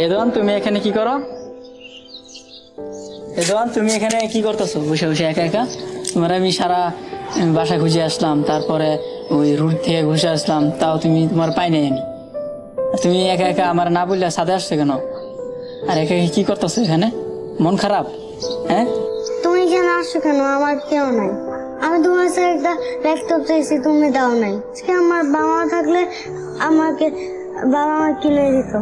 এদন তুমি এখানে কি করো? এদন তুমি এখানে কি করতেছো বসে বসে একা একা? তোমার আমি সারা বাসা খুঁজে আসলাম, তারপরে ওই রুট থেকে ঘুষে আসলাম, তাও তুমি তোমার পাই নাই আমি। তুমি একা একা আমার না বললে সাথে আসছো কেন? আর একা একা কি করতেছো এখানে? মন খারাপ? হ্যাঁ, তুমি এখানে আসছো কেন? আমার কেউ নাই। আমি তোমার কাছে একটা ল্যাপটপ চাইছি, তুমি দাও নাই। আজকে আমার বাবা থাকলে বাবা আমার কিনে দিত।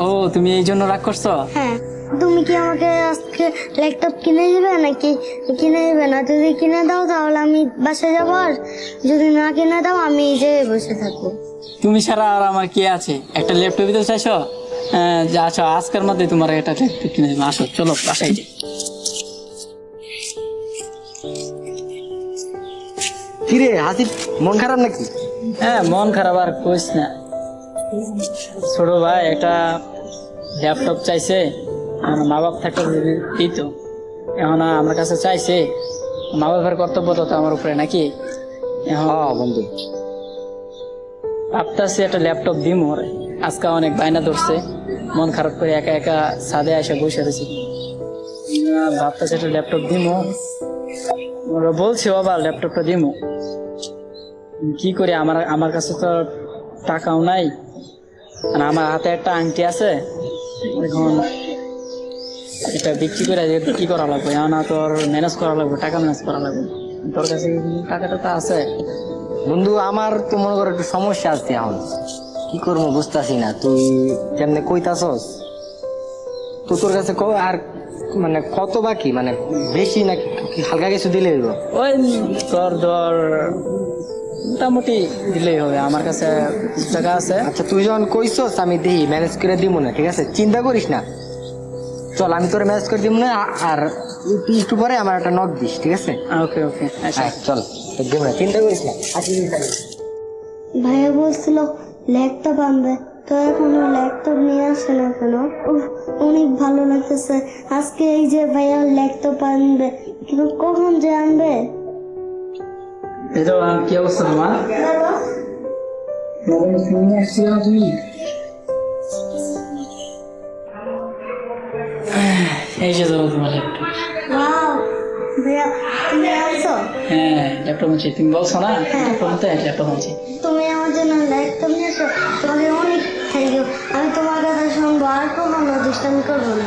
ও তুমি এই জন্য রাগ করছো? হ্যাঁ, তুমি কি আমাকে আজকে ল্যাপটপ কিনে দিবে নাকি কিনে দিবে না? যদি কিনে দাও তাহলে আমি বাসায় যাবো, আর যদি না কিনে দাও আমি এই জায়গায় বসে থাকবো। তুমি ছাড়া আর আমার কে আছে? একটা ল্যাপটপ দিতে চাইছো? যা আছো, আজকের মধ্যে তোমার একটা ল্যাপটপ কিনে দেবো। আসো, চলো বাসায় যাই। কিরে হাসিব, মন খারাপ নাকি? হ্যাঁ, মন খারাপ আর কইস না। ছোট ভাই একটা ল্যাপটপ চাইছে, আমার মা বাপ থাকলে দিত। এখন আমার কাছে চাইছে, মা বাবার কর্তব্য তো আমার উপরে নাকি। এখন বন্ধু, ভাবতেছি একটা ল্যাপটপ দিমু ওরে। আজকে অনেক বায়না ধরছে, মন খারাপ করে একা একা ছাদে এসে বসে রয়েছি। ভাবতেছি একটা ল্যাপটপ দিমু, ওরা বলছে বাবা ল্যাপটপটা দিমু। কি করি, আমার কাছে তো টাকাও নাই, আর আমার হাতে একটা আংটি আছে। এখন এটা বিক্রি করে কি করা লাগবে? এখন তোর ম্যানেজ করা লাগবে, টাকা ম্যানেজ করা লাগবে। তোর কাছে টাকাটা তো আছে? বন্ধু আমার তো মনে করো একটু সমস্যা আছে, এখন কি করবো বুঝতেছি না। তুই কেমনে কইতাছস? তো তোর কাছে আর মানে কত বাকি, মানে বেশি নাকি হালকা কিছু দিলে হইব? ওই তোর ধর মোটামুটি দিলেই হবে, আমার কাছে কিছু টাকা আছে। আচ্ছা, তুই যখন কইছস আমি দিই ম্যানেজ করে দিব না, ঠিক আছে? চিন্তা করিস না, চল আমি তোরে ম্যানেজ করে দিব না। আর তুই একটু পরে আমার একটা নক দিস, ঠিক আছে? ওকে ওকে, আচ্ছা চল দিব না, চিন্তা করিস না। ভাইয়া বলছিল ল্যাপটপ আনবে, তো এখনো ল্যাপটপ নিয়ে আসে না কেন? অনেক ভালো লাগতেছে আজকে এই যে ভাইয়া ল্যাপটপ আনবে, কিন্তু কখন যে আনবে? এই তো কি অবস্থা তোমার? তুমি এই যে ধরো তোমার ল্যাপটপ। ওয়াও, ভাইয়া তুমি আনছো? হ্যাঁ, ল্যাপটপ আনছি। তুমি বলছো না ল্যাপটপ আনছি। তুমি আমার জন্য ল্যাপটপ নিয়েছো, তোমাকে অনেক থ্যাংক ইউ। আমি তোমার কথা শুনবো, আর কখনো দুষ্টামি করবো না।